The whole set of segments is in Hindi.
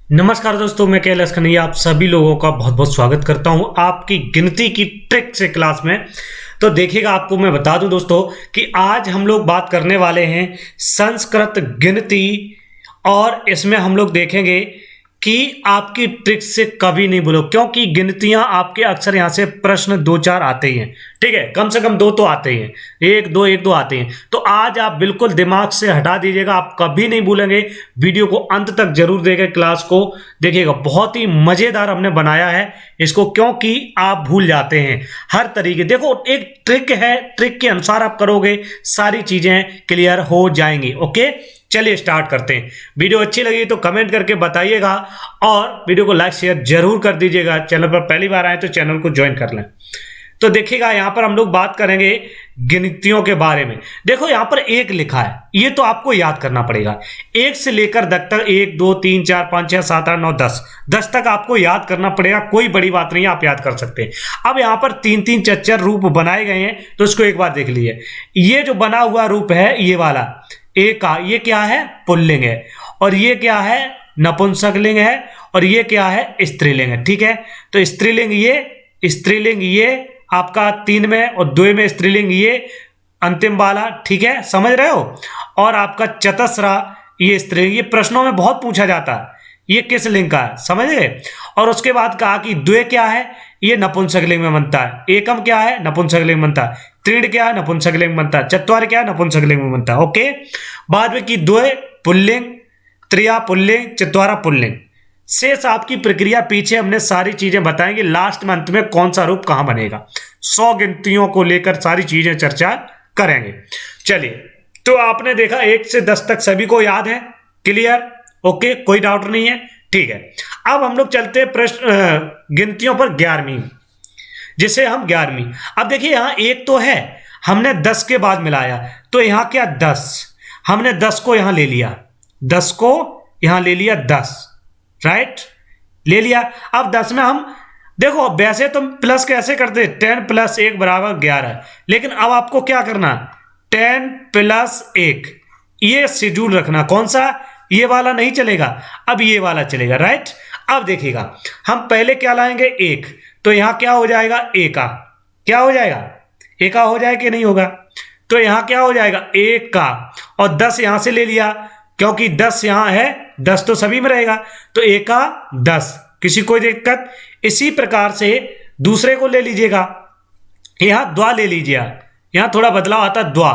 नमस्कार दोस्तों, मैं कैलाश कन्हैया आप सभी लोगों का बहुत बहुत स्वागत करता हूं आपकी गिनती की ट्रिक से क्लास में। तो देखिएगा, आपको मैं बता दूं दोस्तों कि आज हम लोग बात करने वाले हैं संस्कृत गिनती, और इसमें हम लोग देखेंगे कि आपकी ट्रिक से कभी नहीं भूलो, क्योंकि गिनतियां आपके अक्सर यहां से प्रश्न 2-4 आते ही हैं। ठीक है, कम से कम 2 तो आते ही हैं, 1-2 आते हैं। तो आज आप बिल्कुल दिमाग से हटा दीजिएगा, आप कभी नहीं भूलेंगे। वीडियो को अंत तक जरूर देखें, क्लास को देखिएगा, बहुत ही मजेदार हमने बनाया है इसको, क्योंकि आप भूल जाते हैं हर तरीके। देखो, एक ट्रिक है, ट्रिक के अनुसार आप करोगे सारी चीजें क्लियर हो जाएंगी। ओके, चलिए स्टार्ट करते हैं। वीडियो अच्छी लगी तो कमेंट करके बताइएगा, और वीडियो को लाइक शेयर जरूर कर दीजिएगा। चैनल पर पहली बार आए तो चैनल को ज्वाइन कर लें। तो देखिएगा, यहां पर हम लोग बात करेंगे गिनतियों के बारे में। देखो, यहां पर 1 लिखा है, ये तो आपको याद करना पड़ेगा। 1 से लेकर 10 तक, 1 2 3 4 5 6 7 8 9 10 तक आपको याद करना पड़ेगा। कोई बड़ी बात नहीं है, आप याद कर सकते हैं। अब यहां पर 3-3 4-4 रूप बनाए गए हैं, तो इसको एक बार देख लीजिए। ये जो बना हुआ रूप है, ये वाला एक का, ये क्या है? पुल्लिंग है। और ये क्या है? नपुंसकलिंग है। और ये क्या है? स्त्रीलिंग है। ठीक है, तो स्त्रीलिंग ये आपका 3 में, और 2 में स्त्रीलिंग ये अंतिम वाला। ठीक है, समझ रहे हो? और आपका चतस्रा ये स्त्रीलिंग, ये प्रश्नों में बहुत पूछा जाता है, ये किस लिंग का है, समझ गए? और उसके बाद कहा कि द्वे क्या है? ये नपुंसकलिंग में बनता है। एकम क्या है? नपुंसकलिंग में बनता है। त्रीण क्या है? नपुंसकलिंग में बनता है। चत्वार क्या है? नपुंसकलिंग में बनता है। ओके, बाद में की द्वे पुल्लिंग, त्रिया पुल्लिंग, चत्वारा पुल्लिंग। शेष आपकी प्रक्रिया पीछे हमने सारी चीजें बताएंगे। लास्ट में अंत में कौन सा रूप कहां बनेगा, 100 गिनतियों को लेकर सारी चीजें चर्चा करेंगे। चलिए, तो आपने देखा 1 से 10 तक सभी को याद है, क्लियर? ओके, कोई डाउट नहीं है। ठीक है, अब हम लोग चलते हैं प्रश्न गिनतियों पर 11वीं, जिसे हम 11वीं। अब देखिए, यहां 1 तो है, हमने 10 के बाद मिलाया, तो यहां क्या 10, हमने 10 को यहां ले लिया, 10 को यहां ले लिया, 10 राइट ले लिया। अब 10 में हम देखो, वैसे तो प्लस कैसे करते, 10 + 1 = 11, लेकिन अब आपको क्या करना, 10 + 1 ये शेड्यूल रखना। कौन सा? ये वाला नहीं चलेगा, अब ये वाला चलेगा, राइट? अब देखिएगा, हम पहले क्या लाएंगे, 1, तो यहां क्या हो जाएगा, ए का क्या हो जाएगा, ए का हो जाएगा कि नहीं होगा? तो यहां क्या हो जाएगा, 1 का, और 10 यहां से ले लिया, क्योंकि 10 यहां है, 10 तो सभी में रहेगा, तो 1 का 10, किसी कोई दिक्कत? इसी प्रकार से दूसरे को ले लीजिएगा, यहां द्वा ले लीजिएगा, यहां थोड़ा बदलाव आता है, द्वा,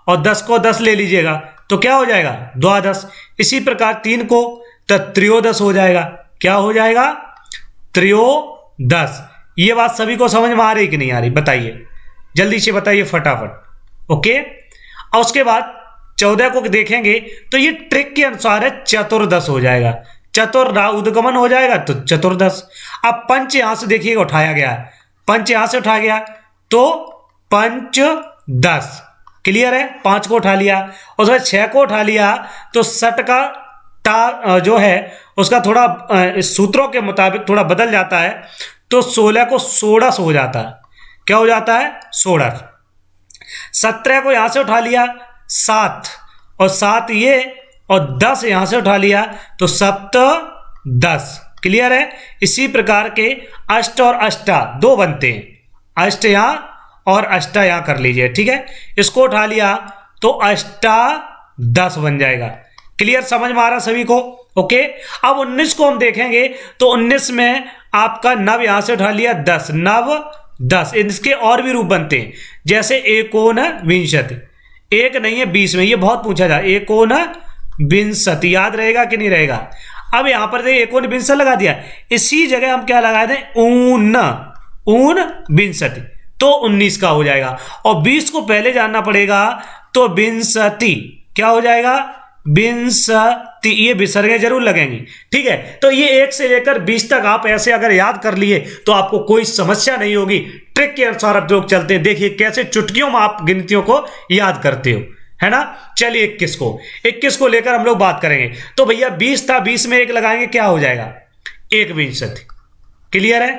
और 10 को 10 ले लीजिएगा, तो क्या हो जाएगा, द्वादश। इसी प्रकार 3 को, तो त्रयोदश हो जाएगा। क्या हो जाएगा? त्रयोदश। ये बात सभी को समझ में आ रही कि नहीं आ रही, बताइए, जल्दी से बताइए फटाफट। ओके, और उसके बाद 14 को देखेंगे, तो ये ट्रिक के अनुसार है, चतुर्दश हो जाएगा, चतुर्धा उद्गमन हो जाएगा, तो चतुर्दश। अब पंच यहां से देखिएगा उठाया गया है, पंच यहां से उठाया गया, तो पंचदश, क्लियर है? 5 को उठा लिया, और उसके बाद 6 को उठा लिया, तो सट का टा जो है उसका थोड़ा सूत्रों के मुताबिक थोड़ा बदल जाता है, तो 16 को षोडश हो जाता है। क्या हो जाता है? षोडश। 17 को यहां से उठा लिया, 7, और 7 ये, और 10 यहां से उठा लिया, तो सप्तदश, क्लियर है? इसी प्रकार के अष्ट और अष्टा 2 बनते हैं, अष्ट यहां और अष्टा यहां कर लीजिए। ठीक है, इसको उठा लिया, तो अष्टादश बन जाएगा। क्लियर, समझ में आ रहा सभी को? ओके, अब 19 को हम देखेंगे, तो 19 में आपका नव यहां से उठा लिया, 10, नव 10। इसके और भी रूप बनते हैं, जैसे एकोनविंशति, एक नहीं है 20 में, ये बहुत पूछा जाए, एकोनविंशति, याद रहेगा कि नहीं रहेगा? अब यहां पर देखिए, एकोनविंशति लगा दिया, इसी जगह हम क्या लगा दें, ऊनविंशति, तो 19 का हो जाएगा। और 20 को पहले जानना पड़ेगा, तो विंशति क्या हो जाएगा, विंशति, ये विसर्गें जरूर लगेंगी। ठीक है, तो ये 1 से लेकर 20 तक आप ऐसे अगर याद कर लिए, तो आपको कोई समस्या नहीं होगी। ट्रिक के अनुसार अब लोग चलते हैं, देखिए कैसे चुटकियों में आप गिनतियों को याद करते हो, है ना? चलिए 21 को लेकर हम लोग बात करेंगे। तो भैया 20 था, 20 में 1 लगाएंगे, क्या हो जाएगा, एकविंशति। क्लियर है?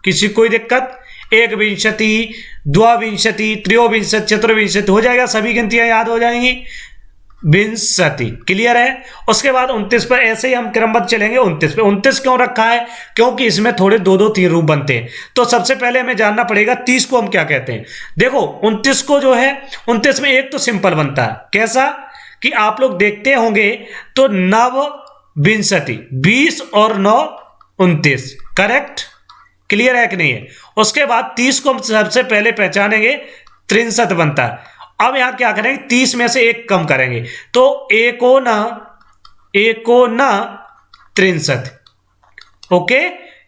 किसी कोई दिक्कत? एकविंशति, द्वाविंशति, त्रयोविंशति, चतुर्विंशति हो जाएगा, सभी गिनतियां याद हो जाएंगी। विंशति। क्लियर है। उसके बाद 29 पर ऐसे ही हम क्रमबद्ध चलेंगे। 29 पे 29 क्यों रखा है? क्योंकि इसमें थोड़े दो दो तीन रूप बनते हैं। तो सबसे पहले हमें जानना पड़ेगा 30 को हम क्या कहते हैं। देखो 29 को जो है 29 में एक तो सिंपल बनता है। कैसा कि आप लोग देखते होंगे तो नव विंशति, 20 और 9 29। करेक्ट। क्लियर है कि नहीं है। उसके बाद 30 को हम सबसे पहले पहचानेंगे 63 बनता है। अब यहां क्या करेंगे, 30 में से एक कम करेंगे तो एको ना 63। ओके,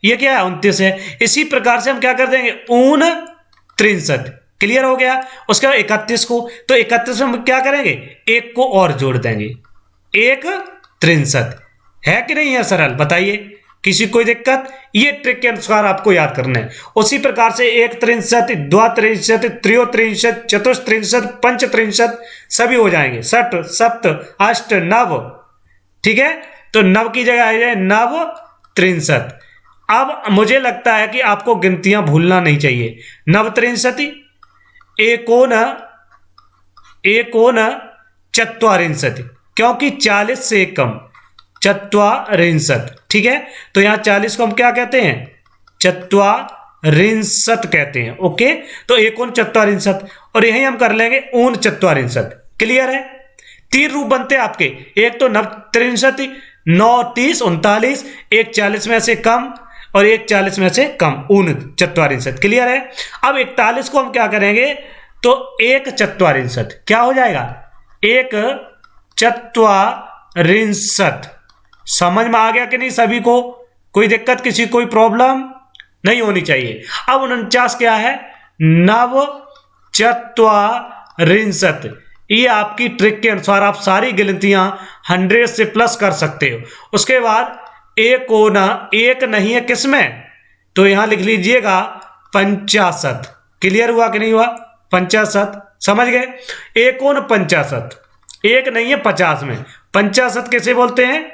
ये क्या है 29 है। इसी प्रकार से हम क्या कर देंगे 63। क्लियर हो गया। उसके बाद 31 को, तो 31 में हम क्या करेंगे, एक को और जोड़ देंगे, 1 63 है कि नहीं है। सरल बताइए, किसी कोई दिक्कत? ये ट्रिक के अनुसार आपको याद करना है। उसी प्रकार से 1 63, 2 63, 3 63, 4 63, 5 63 सभी हो जाएंगे। 6 7 8 9। ठीक है, तो 9 की जगह आ जाए 9 63। अब मुझे लगता है कि आपको गिनतियां भूलना नहीं चाहिए। 9 63, एकोन 44, क्योंकि 40 से कम 44। ठीक है, तो यहां 40 को हम क्या कहते हैं, 44 कहते हैं। ओके, तो 49 और यही हम कर लेंगे 49। क्लियर है। 3 रूप बनते हैं आपके। एक तो 9 9 30 39, एक 40 में से कम और एक 40 में से कम 49। क्लियर है। अब 41 को हम क्या करेंगे, तो 1 44 क्या हो जाएगा, 1 44। समझ में आ गया कि नहीं सभी को? कोई दिक्कत, किसी कोई प्रॉब्लम नहीं होनी चाहिए। अब 49 क्या है, 9 44। ये आपकी ट्रिक के अनुसार आप सारी गिनतियां 100 से प्लस कर सकते हो। उसके बाद एक नहीं है किसमें, तो यहां लिख लीजिएगा 50। क्लियर हुआ कि नहीं हुआ? 50 समझ गए। 49, एक नहीं है 50 में। 50 कैसे बोलते हैं,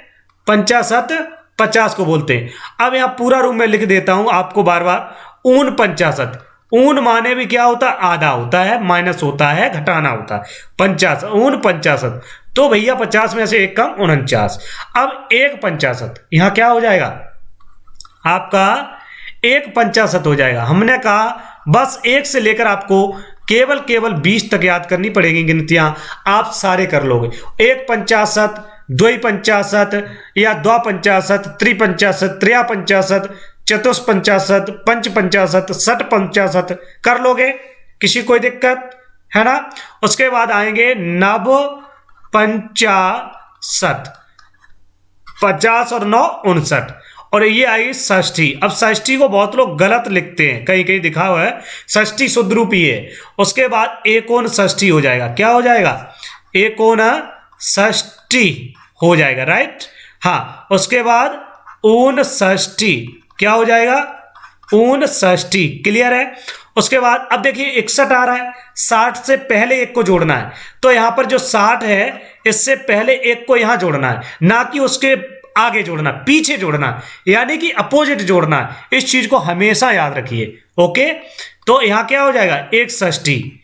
50 50 को बोलते हैं। अब यहां पूरा रूप में लिख देता हूं आपको बार बार। 49, ऊन माने भी क्या होता है, आधा होता है, माइनस होता है, घटाना होता है। 50 49, तो भैया 50 में से एक कम 49। अब 1 50 यहां क्या हो जाएगा आपका, 1 50 हो जाएगा। हमने कहा बस 1 से लेकर आपको केवल 20 तक याद करनी पड़ेगी गिनतियां, आप सारे कर लोगे। 1 50, 2 50 या 2 50, 3 50, 3 50, 4 50, 5 50, 6 50 कर लोगे, किसी कोई दिक्कत है ना। उसके बाद आएंगे 9 50, 50 और 9 59, और ये आई षष्ठी। अब षष्ठी को बहुत लोग गलत लिखते हैं, कहीं कहीं दिखा हुआ है षष्ठी शुद्ध रूप ही है। उसके बाद एकोन षष्ठी हो जाएगा। क्या हो जाएगा, एकोन षष्ठी हो जाएगा। राइट, हाँ। उसके बाद ऊन षष्ठी क्या हो जाएगा, ऊन षष्ठी। क्लियर है। उसके बाद अब देखिए 61 आ रहा है, 60 से पहले एक को जोड़ना है, तो यहां पर जो 60 है इससे पहले एक को यहां जोड़ना है, ना कि उसके आगे जोड़ना, पीछे जोड़ना, यानी कि अपोजिट जोड़ना है। इस चीज को हमेशा याद रखिए। ओके, तो यहां क्या हो जाएगा, 1 षष्ठी।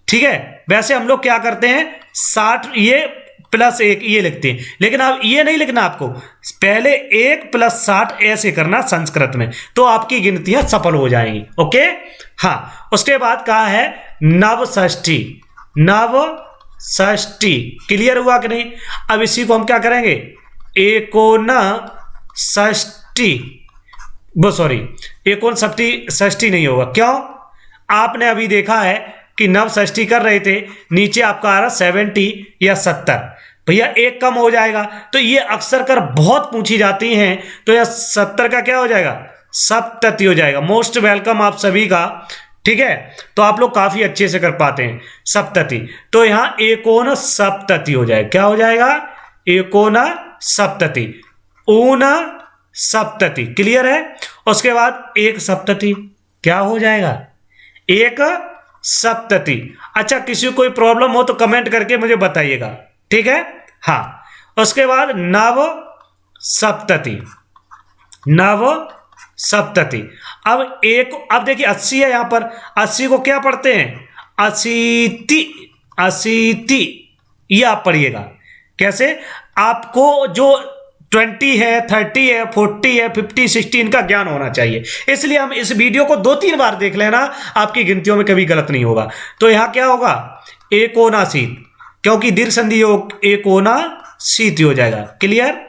ठीक है, वैसे हम लोग क्या करते हैं 60 ये प्लस 1 ये लिखते हैं, लेकिन अब ये नहीं लिखना आपको, पहले 1 + 60 ऐसे करना संस्कृत में, तो आपकी गिनतियां सफल हो जाएंगी। ओके, हाँ। उसके बाद कहा है नव षष्ठी, नव षष्ठी। क्लियर हुआ कि नहीं। अब इसी को हम क्या करेंगे, एकोन षष्ठी, वो सॉरी एकोन षष्ठी नहीं होगा। क्यों, आपने अभी देखा है कि नव षष्ठी कर रहे थे, नीचे आपका आ रहा 70 या 70, भैया एक कम हो जाएगा, तो ये अक्सर कर बहुत पूछी जाती हैं। तो यह 70 का क्या हो जाएगा, सप्तति हो जाएगा। मोस्ट वेलकम आप सभी का। ठीक है, तो आप लोग काफी अच्छे से कर पाते हैं सप्तति, तो यहां एकोन सप्तति हो जाएगा। क्या हो जाएगा, एकोन सप्तति, ऊन सप्तति। क्लियर है। उसके बाद 1 सप्तति क्या हो जाएगा, 1 सप्तति। अच्छा, किसी को कोई प्रॉब्लम हो तो कमेंट करके मुझे बताइएगा। ठीक है, हाँ। उसके बाद नव सप्तति, नव सप्तति। अब देखिए 80 है, यहां पर 80 को क्या पढ़ते हैं, अशीति, अशीति। ये आप पढ़िएगा। कैसे? आपको जो 20 है, 30 है, 40 है, 50, 60 इनका ज्ञान होना चाहिए। इसलिए हम इस वीडियो को 2-3 बार देख लेना, आपकी गिनतियों में कभी गलत नहीं होगा। तो यहां क्या होगा? एकोनासीत, क्योंकि दीर्घ संधि एकोनासीत हो जाएगा। क्लियर?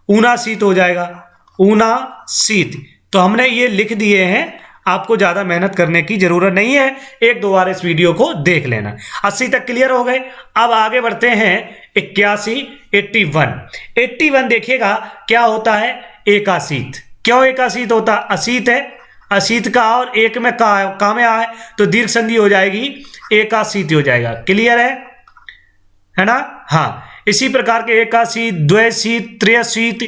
ऊनासीत हो जाएगा, ऊनासीत। तो हमने ये लिख दिए हैं, आपको ज्यादा मेहनत करने की जरूरत नहीं है, 1-2 बार इस वीडियो को देख लेना। 80 तक क्लियर हो गए। अब आगे बढ़ते हैं 81, 81 देखिएगा क्या होता है? एकासीत। क्यों एकासीत होता? असीत है, असीत का और एक में का में आए तो दीर्घ संधि हो जाएगी, एकासीत हो जाएगा। क्लियर है ना? हाँ, इसी प्रकार के एकासीत, द्वैसीत, त्रियसीत,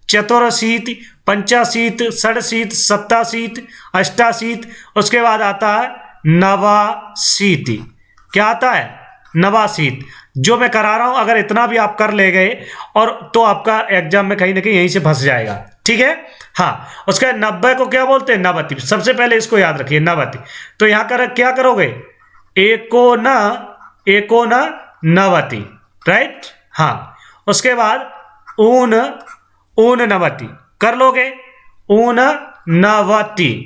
चतुरसीत, पंचासीत, षडसीत, सप्तासीत, अष्टासीत, उसके बाद आता है नवासीत। क्या आता है? नवासीत। जो मैं करा रहा हूं, अगर इतना भी आप कर ले गए और तो आपका एग्जाम में कहीं ना कहीं यहीं से फंस जाएगा। ठीक है? हाँ, उसका 90 को क्या बोलते हैं? नवति। सबसे पहले इसको याद रखिए, नवति। तो यहां कर क्या करोगे? एकोना नवति, राइट? हाँ, उसके बाद ऊन नवति कर लोगे, ऊन नवति।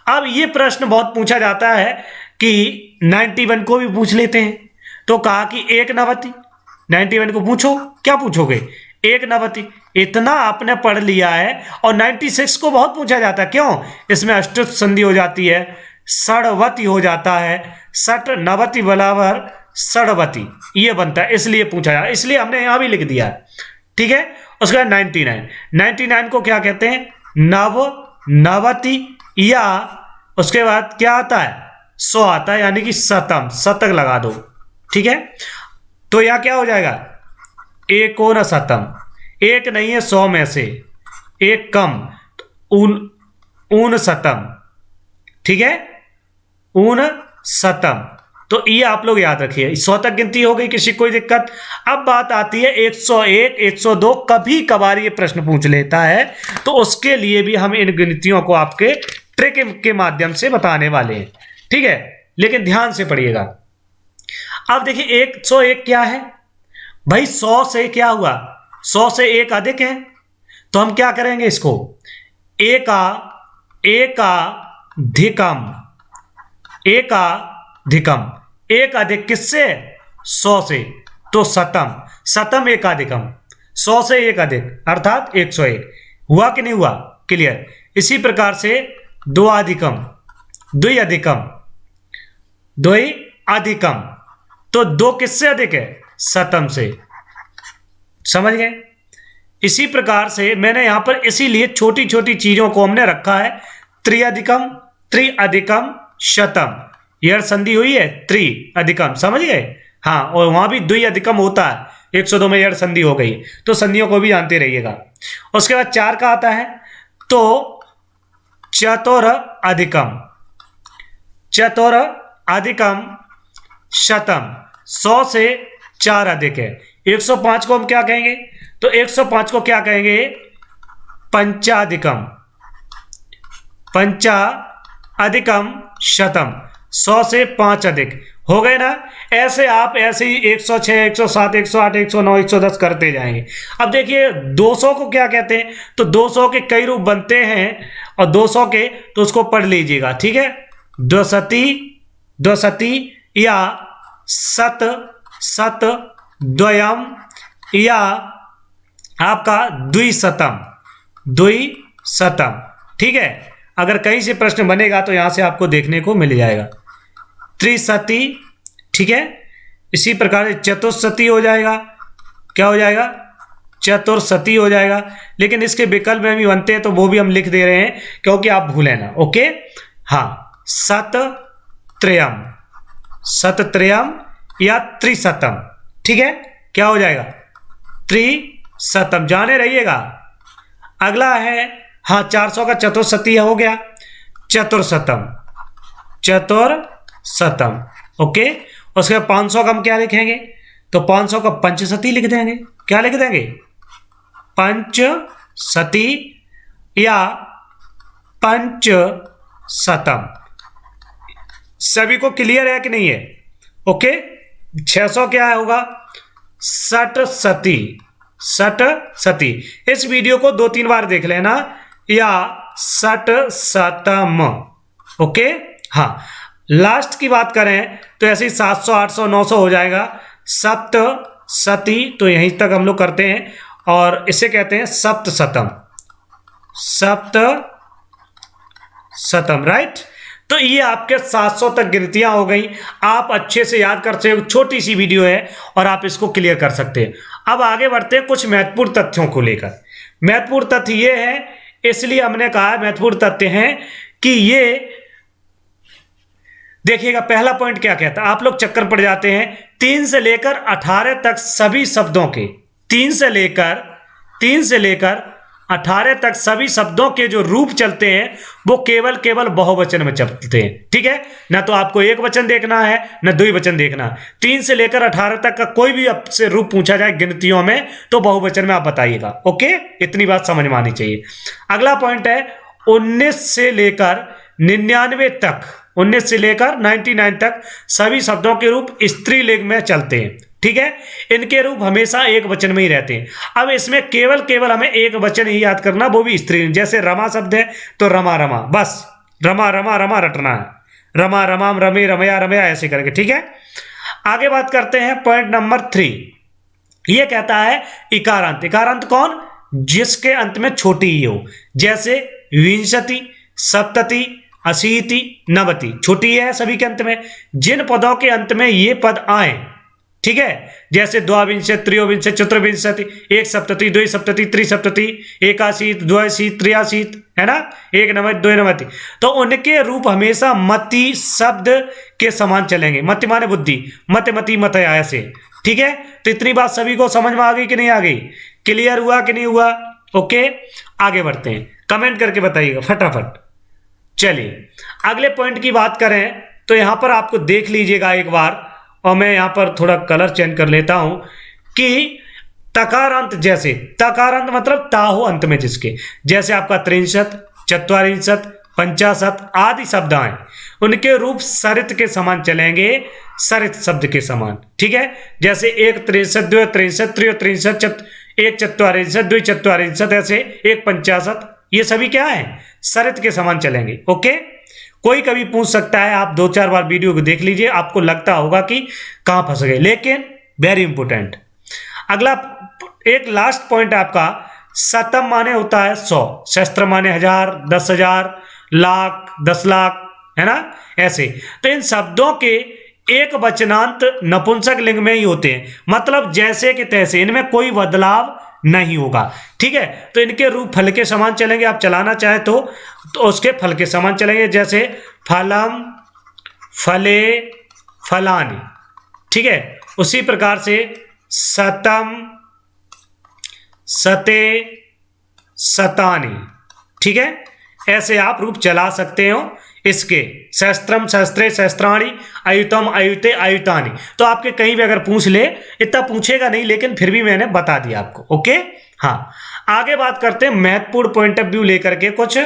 अब ये प्रश्न बहुत पूछा जाता है कि 91 को भी पूछ लेते हैं, तो कहा कि एक नवति। 91 को पूछो, क्या पूछोगे? एक नवति। इतना आपने पढ़ लिया है। और 96 को बहुत पूछा जाता है। क्यों? इसमें अष्टुत संधि हो जाती है, षडवति हो जाता है, षट नवति बराबर षडवति, ये बनता है, इसलिए पूछा जाता है, इसलिए हमने यहां भी लिख दिया है। ठीक है? उसके बाद 99 को क्या कहते हैं? नवति, या उसके बाद क्या आता है? 100 आता है, यानी कि शतम, शतक लगा दो। ठीक है? तो यह क्या हो जाएगा? एकोन शतम। एक नहीं है 100 में से, एक कम, ऊन शतम। ठीक है? ऊन शतम। तो ये आप लोग याद रखिए। 100 तक गिनती हो गई, किसी कोई दिक्कत? अब बात आती है 101, 102। कभी कभार ये प्रश्न पूछ लेता है, तो उसके लिए भी हम इन गिनतियों को आपके ट्रिक के माध्यम से बताने वाले हैं। ठीक है? लेकिन ध्यान से पढ़िएगा। अब देखिए 101 क्या है भाई? 100 से क्या हुआ? 100 से एक अधिक है, तो हम क्या करेंगे? इसको एकाधिकम। एक अधिक किससे? 100 से, तो शतम एकाधिकम। 100 से एक अधिक अर्थात 101। हुआ कि नहीं हुआ? क्लियर? इसी प्रकार से द्विअधिकम। तो 2 किससे अधिक है? शतम से। समझ गए? इसी प्रकार से मैंने यहां पर इसीलिए छोटी छोटी चीजों को हमने रखा है। त्रिअधिकम शतम, यह संधि हुई है, त्रिअधिकम। समझ गए? हाँ, और वहां भी द्विअधिकम होता है, 102 में यह संधि हो गई। तो संधियों को भी जानते रहिएगा। उसके बाद 4 का आता है, तो चतुरअधिकम शतम। 100 से 4 अधिक है। 105 को हम क्या कहेंगे? तो 105 को क्या कहेंगे? पंचाधिकम शतम। 100 से 5 अधिक हो गए ना? ऐसे आप ऐसे ही 106, 107, 108, 109, 110 करते जाएंगे। अब देखिए 200 को क्या कहते हैं? तो 200 के कई रूप बनते हैं, और 200 के तो उसको पढ़ लीजिएगा। ठीक है? द्विशती या शत द्वयम, या आपका द्विशतम। ठीक है? अगर कहीं से प्रश्न बनेगा तो यहां से आपको देखने को मिल जाएगा। त्रिशती। ठीक है? इसी प्रकार से चतुर्शती हो जाएगा। क्या हो जाएगा? चतुर्शती हो जाएगा। लेकिन इसके विकल्प में भी बनते हैं, तो वो भी हम लिख दे रहे हैं, क्योंकि आप भूलें ना। ओके? हाँ, शतत्रयम या त्रिशतम। ठीक है? क्या हो जाएगा? त्रिशतम। जाने रहिएगा। अगला है, हाँ, 400 का चतुर्शती हो गया, चतुर्शतम। ओके? उसके बाद 500 का हम क्या लिखेंगे? तो 500 का पंचशती लिख देंगे। क्या लिख देंगे? पंचशती या पंचशतम। सभी को क्लियर है कि नहीं है? ओके? 600 क्या होगा? सट सती, सट सती। इस वीडियो को 2-3 बार देख लेना, या सट सतम। ओके, हाँ। लास्ट की बात करें तो ऐसे ही 700, 800, 900 हो जाएगा। सप्त सती, तो यहीं तक हम लोग करते हैं, और इसे कहते हैं सप्त सतम, सप्त सतम, राइट। तो ये आपके 700 तक गिनतियां हो गई। आप अच्छे से याद कर सकते हो, छोटी सी वीडियो है और आप इसको क्लियर कर सकते हैं। अब आगे बढ़ते हैं कुछ महत्वपूर्ण तथ्यों को लेकर। महत्वपूर्ण तथ्य ये है, इसलिए हमने कहा महत्वपूर्ण तथ्य है कि ये देखिएगा, पहला पॉइंट क्या कहता है, आप लोग चक्कर पड़ जाते हैं। 3 से लेकर 18 तक सभी शब्दों के, 3 से लेकर 18 तक सभी शब्दों के जो रूप चलते हैं वो केवल बहुवचन में चलते हैं। ठीक है, ना तो आपको एक वचन देखना है ना द्विवचन देखना। 3 से लेकर 18 तक का कोई भी आपसे रूप पूछा जाए गिनतियों में तो बहुवचन में आप बताइएगा। ओके, इतनी बात समझ में आनी चाहिए। अगला पॉइंट है 19 से लेकर 99 तक, 19 से लेकर 99 तक सभी शब्दों के रूप स्त्रीलिंग में चलते हैं। ठीक है, इनके रूप हमेशा एक वचन में ही रहते हैं। अब इसमें केवल हमें एक वचन ही याद करना, वो भी स्त्रीलिंग। जैसे रमा शब्द है तो रमा रमा, बस रमा रमा रमा रटना है, रमा रमाम रमे रमया रमया, ऐसे करके। ठीक है, आगे बात करते हैं पॉइंट नंबर 3। ये कहता है इकारांत। इकारांत कौन? जिसके अंत में छोटी ही हो, जैसे विंशति, सप्तति, अशीति, नवति, छोटी है सभी के अंत में। जिन पदों के अंत में ये पद आए, ठीक है, जैसे द्वाविंशति, त्रयोविंशति, चतुर्विंशति, एक सप्तति, द्वि सप्तति, त्रिसप्तति, एकाशीत, द्वयशीत, त्रियाशीत, है ना, एक नवति, दो नवति, तो उनके रूप हमेशा मति शब्द के समान चलेंगे। मति माने बुद्धि, मत मति मत ऐसे। ठीक है, तो इतनी बात सभी को समझ में आ गई कि नहीं आ गई? क्लियर हुआ कि नहीं हुआ? ओके, आगे बढ़ते हैं, कमेंट करके बताइएगा फटाफट। चलिए अगले पॉइंट की बात करें तो यहां पर आपको देख लीजिएगा एक बार, और मैं यहां पर थोड़ा कलर चेंज कर लेता हूं कि तकारांत, जैसे तकारांत मतलब ताहु अंत में जिसके, जैसे आपका 63, 44, 50 आदि शब्द आए, उनके रूप सरित के समान चलेंगे, सरित शब्द के समान। ठीक है, जैसे 1 63, 2 63, 3 63, 1 44, 2 44, ऐसे 1 50, ये सभी क्या है? सरित के समान चलेंगे। ओके, कोई कभी पूछ सकता है, आप 2-4 बार वीडियो को देख लीजिए, आपको लगता होगा कि कहां फंस गए, लेकिन वेरी इंपोर्टेंट। अगला एक लास्ट पॉइंट आपका, शतम माने होता है 100, सहस्त्र माने 1000, 10,000, लाख, 10 लाख, है ना, ऐसे। तो इन शब्दों के एक वचनांत नपुंसक लिंग में ही होते हैं, मतलब जैसे कि तैसे, इनमें कोई बदलाव नहीं होगा। ठीक है, तो इनके रूप फल के समान चलेंगे। आप चलाना चाहें तो उसके फल के समान चलेंगे, जैसे फलम, फले, फलानी। ठीक है, उसी प्रकार से सतम, सते, सतानी। ठीक है, ऐसे आप रूप चला सकते हो इसके। सहस्त्रम, सहस्त्रे, सहस्त्राणी, अयुतम, अयुते, अयुतानी। तो आपके कहीं भी अगर पूछ ले, इतना पूछेगा नहीं, लेकिन फिर भी मैंने बता दिया आपको। ओके, हाँ, आगे बात करते हैं महत्वपूर्ण पॉइंट ऑफ व्यू लेकर के कुछ,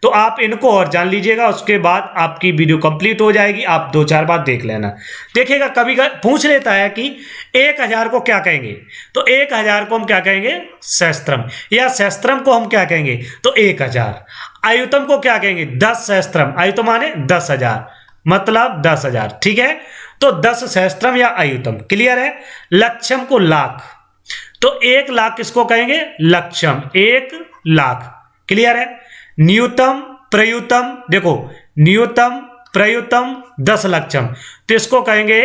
तो आप इनको और जान लीजिएगा, उसके बाद आपकी वीडियो कंप्लीट हो जाएगी। आप 2-4 बार देख लेना। देखिएगा, कभी पूछ लेता है कि 1000 को क्या कहेंगे, तो 1000 को हम क्या कहेंगे? सहस्त्रम। या सहस्त्रम को हम क्या कहेंगे? तो 1000। अयुतम को क्या कहेंगे? 10 सहस्त्रम। अयुतम माने 10,000, मतलब 10,000। ठीक है, तो 10 सहस्त्रम या अयुतम। क्लियर है? लक्षम को लाख, तो 1 लाख किसको कहेंगे? लक्षम, 1 लाख। क्लियर है? न्यूतम, प्रयुतम, देखो न्यूतम, प्रयुतम, 10 लक्षम, तो इसको कहेंगे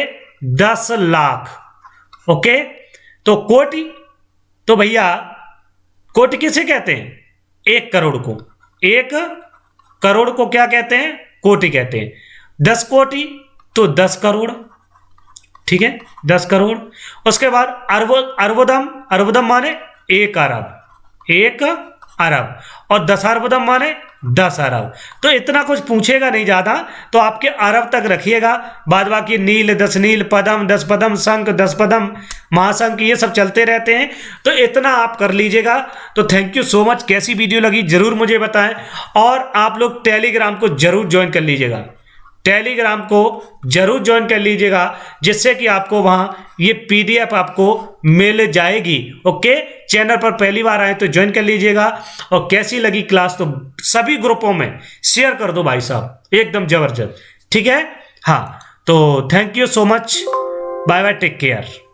10 लाख। ओके, तो कोटि, तो भैया कोटि किसे कहते हैं? 1 करोड़ को। 1 करोड़ को क्या कहते हैं? कोटि कहते हैं। 10 कोटि तो 10 करोड़। ठीक है, 10 करोड़। उसके बाद अर्बुदम, अर्बुदम माने 1 अरब, 1 अरब, और 10 अर्बुदम माने 10 अरब। तो इतना कुछ पूछेगा नहीं ज्यादा, तो आपके अरब तक रखिएगा, बाद बाकी नील 10 नील, पदम 10 पदम, शंख 10 पदम, महाशंख, ये सब चलते रहते हैं। तो इतना आप कर लीजिएगा। तो थैंक यू सो मच। कैसी वीडियो लगी जरूर मुझे बताएं, और आप लोग टेलीग्राम को जरूर ज्वाइन कर लीजिएगा। टेलीग्राम को जरूर ज्वाइन कर लीजिएगा, जिससे कि आपको वहां ये पीडीएफ आपको मिल जाएगी। ओके, चैनल पर पहली बार आए तो ज्वाइन कर लीजिएगा। और कैसी लगी क्लास तो सभी ग्रुपों में शेयर कर दो भाई साहब, एकदम जबरदस्त। ठीक है, हाँ, तो thank you so much, bye bye, take care.